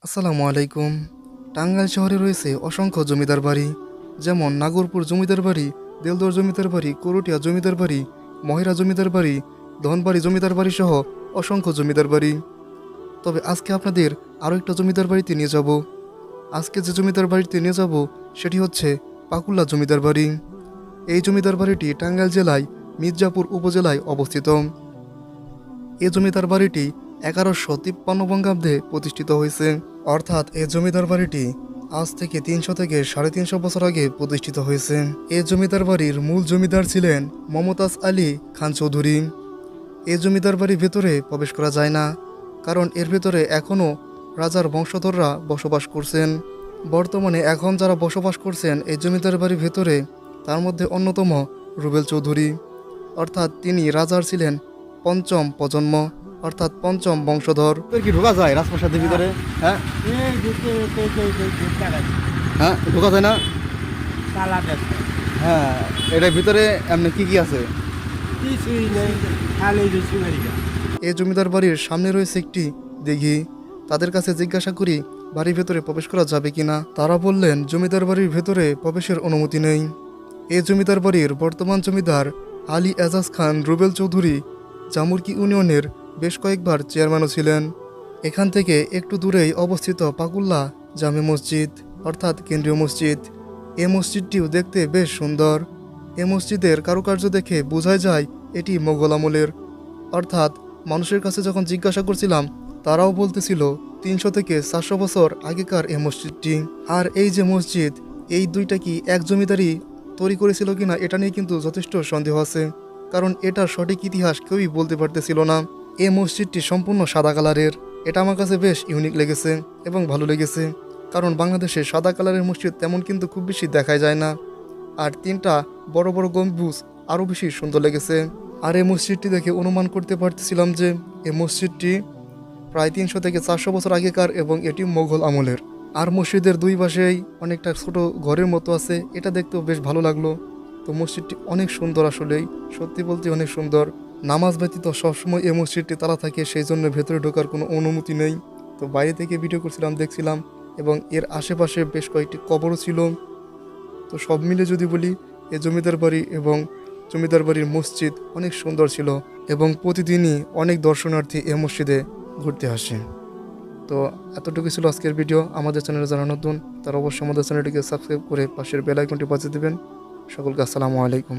আসসালামু আলাইকুম। টাঙ্গাইল শহরে রয়েছে অসংখ্য জমিদার বাড়ি, যেমন নাগরপুর জমিদার বাড়ি, দেলদর জমিদার বাড়ি, করটিয়া জমিদার বাড়ি, মহেরা জমিদার বাড়ি, ধনবাড়ি জমিদার বাড়ি সহ অসংখ্য জমিদার বাড়ি। তবে আজকে আপনাদের আরও একটা জমিদার বাড়িতে নিয়ে যাব। আজকে যে জমিদার বাড়িতে নিয়ে যাব সেটি হচ্ছে পাকুল্লা জমিদার বাড়ি। এই জমিদার বাড়িটি টাঙ্গাইল জেলায় মির্জাপুর উপজেলায় অবস্থিত। এই জমিদার বাড়িটি 1153 বঙ্গাব্দে প্রতিষ্ঠিত হয়েছে। অর্থাৎ এই জমিদার বাড়িটি আজ থেকে 300 থেকে 350 বছর আগে প্রতিষ্ঠিত হয়েছে। এই জমিদার বাড়ির মূল জমিদার ছিলেন মমতাজ আলী খান চৌধুরী। এই জমিদার বাড়ির ভেতরে প্রবেশ করা যায় না, কারণ এর ভেতরে এখনও রাজার বংশধররা বসবাস করছেন। বর্তমানে এখন যারা বসবাস করছেন এই জমিদার বাড়ির ভেতরে, তার মধ্যে অন্যতম রুবেল চৌধুরী, অর্থাৎ তিনি রাজার ছিলেন পঞ্চম প্রজন্ম, অর্থাৎ পঞ্চম বংশধর। কি ঢোকা যায় রাজপ্রাসাদের ভিতরে? হ্যাঁ হ্যাঁ, ঢোকা যায় না। হ্যাঁ, এটার ভিতরে এমনি কি কি আছে? এই জমিদার বাড়ির সামনে রয়েছে একটি দিঘি। তাদের কাছে জিজ্ঞাসা করি বাড়ির ভেতরে প্রবেশ করা যাবে কিনা। তারা বললেন জমিদার বাড়ির ভেতরে প্রবেশের অনুমতি নেই। এই জমিদার বাড়ির বর্তমান জমিদার আলী এজাজ খান রুবেল চৌধুরী জামুরকি ইউনিয়নের বেশ কয়েকবার চেয়ারম্যানও ছিলেন। এখান থেকে একটু দূরেই অবস্থিত পাকুল্লা জামে মসজিদ, অর্থাৎ কেন্দ্রীয় মসজিদ। এই মসজিদটিও দেখতে বেশ সুন্দর। এই মসজিদের কারুকার্য দেখে বোঝাই যায় এটি মোগল আমলের। অর্থাৎ মানুষের কাছে যখন জিজ্ঞাসা করছিলাম, তারাও বলতেছিল 300 থেকে 400 বছর আগেকার এই মসজিদটি। আর এই যে মসজিদ, এই দুইটা কি এক জমিদারই তৈরি করেছিল কিনা এটা নিয়ে কিন্তু যথেষ্ট সন্দেহ আছে, কারণ এটার সঠিক ইতিহাস কেউই বলতে পারতেছিল না। এই মসজিদটি সম্পূর্ণ সাদা কালারের। এটা আমার কাছে বেশ ইউনিক লেগেছে এবং ভালো লেগেছে, কারণ বাংলাদেশে সাদা কালারের মসজিদ তেমন কিন্তু খুব বেশি দেখা যায় না। আর 3টা বড় বড় গম্বুজ আরও বেশি সুন্দর লেগেছে। আর এই মসজিদটি দেখে অনুমান করতে পারতেছিলাম যে এই মসজিদটি প্রায় 300 থেকে 400 বছর আগেকার এবং এটি মোগল আমলের। আর মসজিদের দুই পাশেই অনেকটা ছোট ঘরের মতো আছে, এটা দেখতেও বেশ ভালো লাগলো। তো মসজিদটি অনেক সুন্দর, আসলেই সত্যি বলতে অনেক সুন্দর। নামাজ ব্যতীত সবসময় এই মসজিদটি তালা থাকে, সেই জন্য ভেতরে ঢোকার কোনো অনুমতি নেই। তো বাইরে থেকে ভিডিও করছিলাম, দেখছিলাম, এবং এর আশেপাশে বেশ কয়েকটি কবরও ছিল। তো সব মিলে যদি বলি, এই জমিদার বাড়ি এবং জমিদার বাড়ির মসজিদ অনেক সুন্দর ছিল এবং প্রতিদিনই অনেক দর্শনার্থী এই মসজিদে ঘুরতে আসে। তো এতটুকু ছিল আজকের ভিডিও। আমাদের চ্যানেলে যারা নতুন তারা অবশ্যই আমাদের চ্যানেলটিকে সাবস্ক্রাইব করে পাশের বেল আইকনটি বাজিয়ে দেবেন। সকলকে আসসালামু আলাইকুম।